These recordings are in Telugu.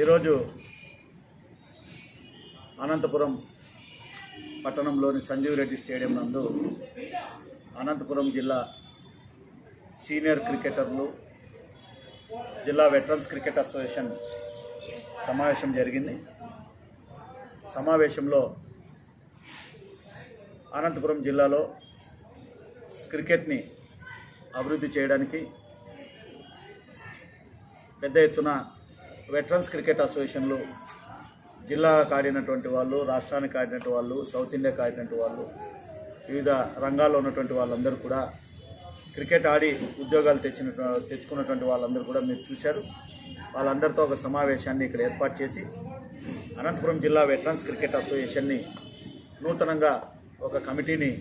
ఈరోజు అనంతపురం పట్టణంలోని సంజీవ్ రెడ్డి స్టేడియం నందు అనంతపురం జిల్లా సీనియర్ క్రికెటర్లు జిల్లా వెటరన్స్ క్రికెట్ అసోసియేషన్ సమావేశం జరిగింది. సమావేశంలో అనంతపురం జిల్లాలో క్రికెట్ని అభివృద్ధి చేయడానికి పెద్ద ఎత్తున వెటరన్స్ క్రికెట్ అసోసియేషన్లు జిల్లాకు ఆడినటువంటి వాళ్ళు, రాష్ట్రానికి ఆడినటువంటి వాళ్ళు, సౌత్ ఇండియాకి ఆడినటువంటి వాళ్ళు, వివిధ రంగాల్లో ఉన్నటువంటి వాళ్ళందరూ కూడా క్రికెట్ ఆడి ఉద్యోగాలు తెచ్చుకున్నటువంటి వాళ్ళందరూ కూడా మీరు చూశారు. వాళ్ళందరితో ఒక సమావేశాన్ని ఇక్కడ ఏర్పాటు చేసి అనంతపురం జిల్లా వెటరన్స్ క్రికెట్ అసోసియేషన్ని నూతనంగా ఒక కమిటీని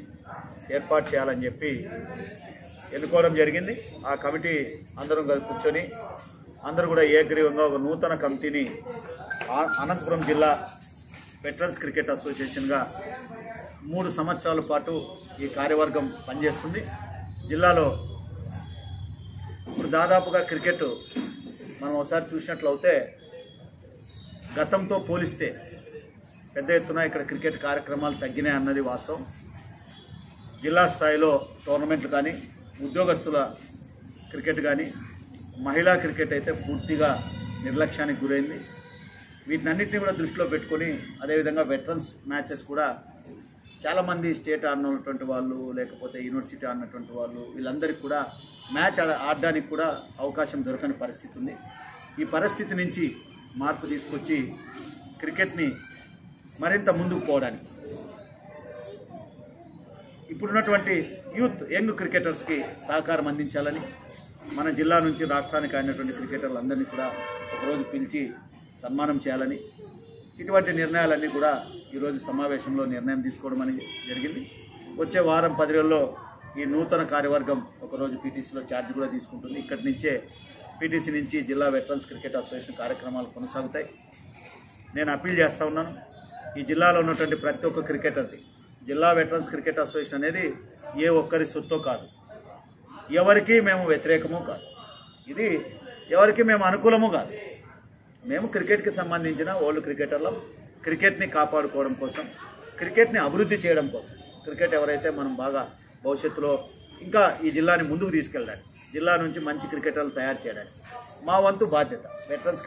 ఏర్పాటు చేయాలని చెప్పి ఎన్నుకోవడం జరిగింది. ఆ కమిటీ అందరం కూర్చొని అందరూ కూడా ఏకగ్రీవంగా ఒక నూతన కమిటీని అనంతపురం జిల్లా వెటరన్స్ క్రికెట్ అసోసియేషన్గా 3 సంవత్సరాల పాటు ఈ కార్యవర్గం పనిచేస్తుంది. జిల్లాలో ఇప్పుడు దాదాపుగా క్రికెట్ మనం ఒకసారి చూసినట్లయితే గతంతో పోలిస్తే పెద్ద ఎత్తున ఇక్కడ క్రికెట్ కార్యక్రమాలు తగ్గినాయి అన్నది వాస్తవం. జిల్లా స్థాయిలో టోర్నమెంట్లు కానీ, ఉద్యోగస్తుల క్రికెట్ కానీ, మహిళా క్రికెట్ అయితే పూర్తిగా నిర్లక్ష్యానికి గురైంది. వీటినన్నింటినీ కూడా దృష్టిలో పెట్టుకొని అదేవిధంగా వెటరన్స్ మ్యాచెస్ కూడా చాలామంది స్టేట్ ఆడినటువంటి వాళ్ళు, లేకపోతే యూనివర్సిటీ ఆడినటువంటి వాళ్ళు, వీళ్ళందరికీ కూడా మ్యాచ్ ఆడడానికి కూడా అవకాశం దొరకని పరిస్థితి ఉంది. ఈ పరిస్థితి నుంచి మార్పు తీసుకొచ్చి క్రికెట్ని మరింత ముందుకు పోవడానికి ఇప్పుడున్నటువంటి యంగ్ క్రికెటర్స్కి సహకారం అందించాలని మన జిల్లా నుంచి రాష్ట్రానికి ఆడినటువంటి క్రికెటర్లందరినీ కూడా ఒకరోజు పిలిచి సన్మానం చేయాలని ఇటువంటి నిర్ణయాలన్నీ కూడా ఈరోజు సమావేశంలో నిర్ణయం తీసుకోవడం అనేది జరిగింది. వచ్చే వారం 10 రోజుల్లో ఈ నూతన కార్యవర్గం ఒకరోజు పీటీసీలో ఛార్జ్ కూడా తీసుకుంటుంది. ఇక్కడి నుంచే పీటీసీ నుంచి జిల్లా వెటరన్స్ క్రికెట్ అసోసియేషన్ కార్యక్రమాలు కొనసాగుతాయి. నేను అప్పీల్ చేస్తూ ఉన్నాను, ఈ జిల్లాలో ఉన్నటువంటి ప్రతి ఒక్క క్రికెటర్ది జిల్లా వెటరన్స్ క్రికెట్ అసోసియేషన్ అనేది ఏ ఒక్కరి సొత్తో కాదు, ఎవరికి మేము వ్యతిరేకము కాదు, ఇది ఎవరికి మేము అనుకూలము కాదు. మేము క్రికెట్కి సంబంధించిన ఓల్డ్ క్రికెటర్లం. క్రికెట్ని కాపాడుకోవడం కోసం, క్రికెట్ని అభివృద్ధి చేయడం కోసం, క్రికెట్ ఎవరైతే మనం బాగా భవిష్యత్తులో ఇంకా ఈ జిల్లాని ముందుకు తీసుకెళ్ళడానికి, జిల్లా నుంచి మంచి క్రికెటర్లు తయారు చేయడానికి మా వంతు బాధ్యత. వెటరన్స్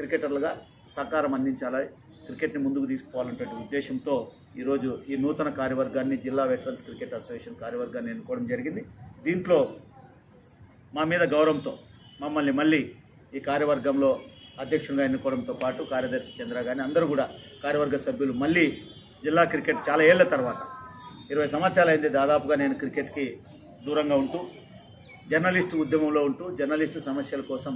క్రికెటర్లుగా సహకారం అందించాలి, క్రికెట్ని ముందుకు తీసుకుపోవాలనేటువంటి ఉద్దేశంతో ఈరోజు ఈ నూతన కార్యవర్గాన్ని జిల్లా వెటరన్స్ క్రికెట్ అసోసియేషన్ కార్యవర్గాన్ని ఎన్నుకోవడం జరిగింది. దీంట్లో మా మీద గౌరవంతో మమ్మల్ని మళ్ళీ ఈ కార్యవర్గంలో అధ్యక్షునిగా ఎన్నుకోవడంతో పాటు కార్యదర్శి చంద్ర కానీ అందరూ కూడా కార్యవర్గ సభ్యులు మళ్ళీ జిల్లా క్రికెట్ చాలా ఏళ్ల తర్వాత 20 సంవత్సరాలు అయింది దాదాపుగా నేను క్రికెట్కి దూరంగా ఉంటూ, జర్నలిస్టు ఉద్యమంలో ఉంటూ, జర్నలిస్టు సమస్యల కోసం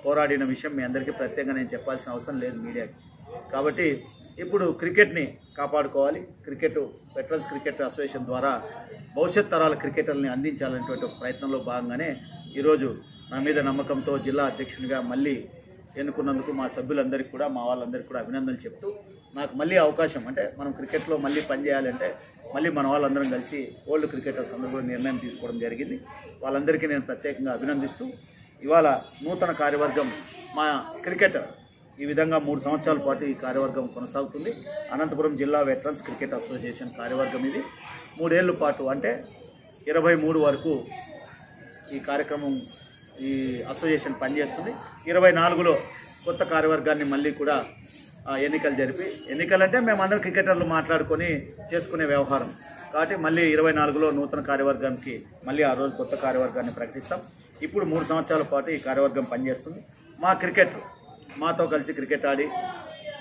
పోరాడిన విషయం మీ అందరికీ ప్రత్యేకంగా నేను చెప్పాల్సిన అవసరం లేదు మీడియాకి. కాబట్టి ఇప్పుడు క్రికెట్ని కాపాడుకోవాలి, క్రికెట్ వెటరన్స్ క్రికెట్ అసోసియేషన్ ద్వారా భవిష్యత్ తరాల క్రికెటర్ని అందించాలనేటువంటి ఒక ప్రయత్నంలో భాగంగానే ఈరోజు నా మీద నమ్మకంతో జిల్లా అధ్యక్షునిగా మళ్ళీ ఎన్నుకున్నందుకు మా సభ్యులందరికీ కూడా, మా వాళ్ళందరికీ కూడా అభినందనలు చెప్తూ, నాకు మళ్ళీ అవకాశం అంటే మనం క్రికెట్లో మళ్ళీ పనిచేయాలంటే మళ్ళీ మన వాళ్ళందరం కలిసి ఓల్డ్ క్రికెటర్స్ అందరూ కూడా నిర్ణయం తీసుకోవడం జరిగింది. వాళ్ళందరికీ నేను ప్రత్యేకంగా అభినందిస్తూ ఇవాళ నూతన కార్యవర్గం మా క్రికెటర్ ఈ విధంగా 3 సంవత్సరాల పాటు ఈ కార్యవర్గం కొనసాగుతుంది. అనంతపురం జిల్లా వెటరన్స్ క్రికెట్ అసోసియేషన్ కార్యవర్గం ఇది 3 ఏళ్ల పాటు అంటే 23 వరకు ఈ కార్యక్రమం ఈ అసోసియేషన్ పనిచేస్తుంది. 24లో కొత్త కార్యవర్గాన్ని మళ్ళీ కూడా ఎన్నికలు జరిపి, ఎన్నికలంటే మేమందరం క్రికెటర్లు మాట్లాడుకొని చేసుకునే వ్యవహారం కాబట్టి మళ్ళీ 24లో నూతన కార్యవర్గానికి మళ్ళీ ఆ రోజు కొత్త కార్యవర్గాన్ని ప్రకటిస్తాం. ఇప్పుడు 3 సంవత్సరాల పాటు ఈ కార్యవర్గం పనిచేస్తుంది. మా క్రికెటర్ మాతో కలిసి క్రికెట్ ఆడి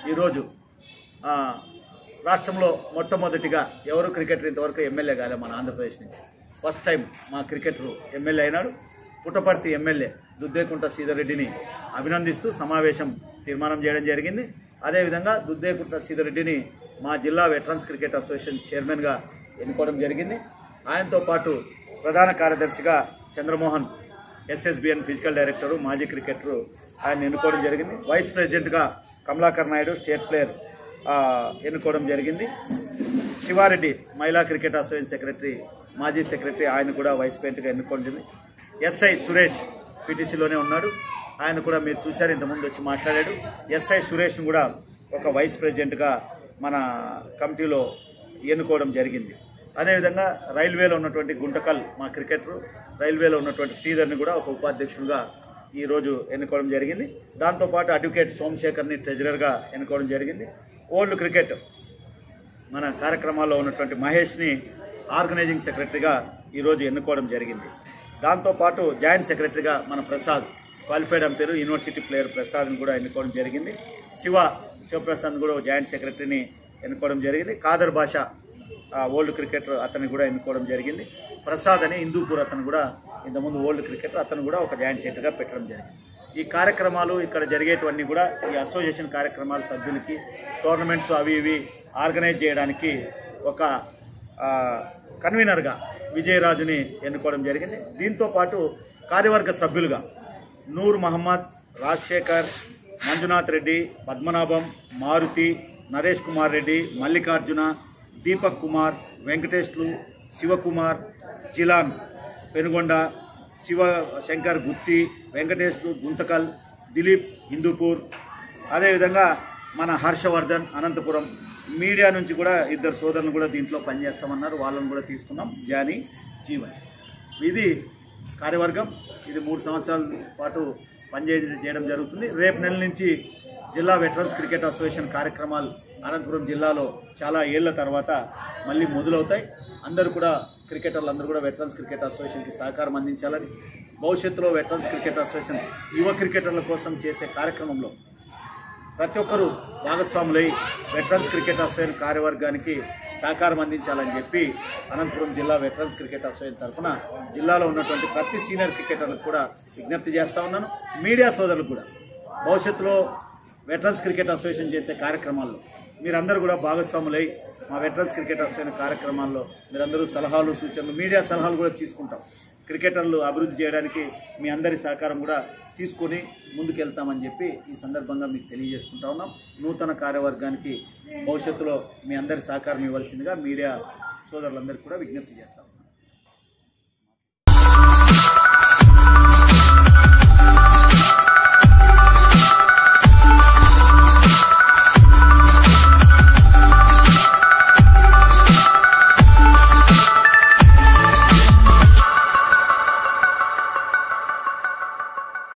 ఈరోజు రాష్ట్రంలో మొట్టమొదటిగా ఎవరు క్రికెటర్ ఇంతవరకు ఎమ్మెల్యే కాలే మన ఆంధ్రప్రదేశ్ నుంచి. ఫస్ట్ టైం మా క్రికెటరు ఎమ్మెల్యే అయినాడు. పుట్టపర్తి ఎమ్మెల్యే దుద్దేకుంట శ్రీధర్ రెడ్డిని అభినందిస్తూ సమావేశం తీర్మానం చేయడం జరిగింది. అదేవిధంగా దుద్దేకుంట శ్రీధర్ రెడ్డిని మా జిల్లా వెటరన్స్ క్రికెట్ అసోసియేషన్ చైర్మన్గా ఎన్నుకోవడం జరిగింది. ఆయనతో పాటు ప్రధాన కార్యదర్శిగా చంద్రమోహన్ ఎస్ఎస్బిఎన్ ఫిజికల్ డైరెక్టరు, మాజీ క్రికెటరు ఆయన ఎన్నుకోవడం జరిగింది. వైస్ ప్రెసిడెంట్గా కమలాకర్ నాయుడు స్టేట్ ప్లేయర్ ఎన్నుకోవడం జరిగింది. శివారెడ్డి మహిళా క్రికెట్ అసోసియేషన్ సెక్రటరీ, మాజీ సెక్రటరీ, ఆయన కూడా వైస్ ప్రెసిడెంట్గా ఎన్నుకోవడం జరిగింది. ఎస్ఐ సురేష్ పిటిసిలోనే ఉన్నాడు. ఆయన కూడా మీరు చూశారు, ఇంతకుముందు వచ్చి మాట్లాడాడు. ఎస్ఐ సురేష్ను కూడా ఒక వైస్ ప్రెసిడెంట్గా మన కమిటీలో ఎన్నుకోవడం జరిగింది. అదేవిధంగా రైల్వేలో ఉన్నటువంటి గుంటకల్ మా క్రికెటర్, రైల్వేలో ఉన్నటువంటి శ్రీధర్ని కూడా ఒక ఉపాధ్యక్షుడిగా ఈరోజు ఎన్నుకోవడం జరిగింది. దాంతోపాటు అడ్వకేట్ సోమశేఖర్ని ట్రెజరర్గా ఎన్నుకోవడం జరిగింది. ఓల్డ్ క్రికెట్ మన కార్యక్రమాల్లో ఉన్నటువంటి మహేష్ని ఆర్గనైజింగ్ సెక్రటరీగా ఈరోజు ఎన్నుకోవడం జరిగింది. దాంతోపాటు జాయింట్ సెక్రటరీగా మన Prasad, qualified umpire, university player ప్రసాద్ని కూడా ఎన్నుకోవడం జరిగింది. శివప్రసాద్ కూడా జాయింట్ సెక్రటరీని ఎన్నుకోవడం జరిగింది. కాదర్ భాష ఓల్డ్ క్రికెటర్, అతన్ని కూడా ఎన్నుకోవడం జరిగింది. ప్రసాద్ అని హిందూపూర్, అతను కూడా ఇంతకుముందు ఓల్డ్ క్రికెటర్, అతను కూడా ఒక జాయింట్ సెక్రటరీగా పెట్టడం జరిగింది. ఈ కార్యక్రమాలు ఇక్కడ జరిగేటివన్నీ కూడా ఈ అసోసియేషన్ కార్యక్రమాల సభ్యులకి టోర్నమెంట్స్ అవి ఇవి ఆర్గనైజ్ చేయడానికి ఒక కన్వీనర్గా విజయరాజుని ఎన్నుకోవడం జరిగింది. దీంతోపాటు కార్యవర్గ సభ్యులుగా నూర్ మహమ్మద్, రాజశేఖర్, మంజునాథ్ రెడ్డి, పద్మనాభం, మారుతి, నరేష్ కుమార్ రెడ్డి, మల్లికార్జున, దీపక్ కుమార్, వెంకటేష్లు, శివకుమార్, జిలాన్ పెనుగొండ, శంకర్ గుత్తి, వెంకటేష్లు గుంతకల్, దిలీప్ హిందూపూర్, అదేవిధంగా మన హర్షవర్ధన్ అనంతపురం. మీడియా నుంచి కూడా ఇద్దరు సోదరులు కూడా దీంట్లో పనిచేస్తామన్నారు, వాళ్ళని కూడా తీసుకున్నాం, జానీ, జీవన్. ఇది కార్యవర్గం. ఇది 3 సంవత్సరాల పాటు పనిచేయడం జరుగుతుంది. రేపు నెల నుంచి జిల్లా వెటరన్స్ క్రికెట్ అసోసియేషన్ కార్యక్రమాలు అనంతపురం జిల్లాలో చాలా ఏళ్ల తర్వాత మళ్ళీ మొదలవుతాయి. అందరూ కూడా క్రికెటర్లు అందరూ కూడా వెటరన్స్ క్రికెట్ అసోసియేషన్కి సహకారం అందించాలని, భవిష్యత్తులో వెటరన్స్ క్రికెట్ అసోసియేషన్ యువ క్రికెటర్ల కోసం చేసే కార్యక్రమంలో ప్రతి ఒక్కరూ భాగస్వాములై వెటరన్స్ క్రికెట్ అసోసియేషన్ కార్యవర్గానికి సహకారం అందించాలని చెప్పి అనంతపురం జిల్లా వెటరన్స్ క్రికెట్ అసోసియేషన్ తరఫున జిల్లాలో ఉన్నటువంటి ప్రతి సీనియర్ క్రికెటర్లకు కూడా విజ్ఞప్తి చేస్తూ ఉన్నాను. మీడియా సోదరులకు కూడా భవిష్యత్తులో వెటరన్స్ క్రికెట్ అసోసియేషన్ చేసే కార్యక్రమాల్లో మీరందరూ కూడా భాగస్వాములై మా వెటరన్స్ క్రికెట్ అసోసియేషన్ కార్యక్రమాల్లో మీరందరూ సలహాలు, సూచనలు, మీడియా సలహాలు కూడా తీసుకుంటాం. క్రికెటర్లు అభివృద్ధి చేయడానికి మీ అందరి సహకారం కూడా తీసుకొని ముందుకెళ్తామని చెప్పి ఈ సందర్భంగా మీకు తెలియజేసుకుంటా ఉన్నాం. నూతన కార్యవర్గానికి భవిష్యత్తులో మీ అందరి సహకారం ఇవ్వాల్సిందిగా మీడియా సోదరులందరికీ కూడా విజ్ఞప్తి చేస్తాం.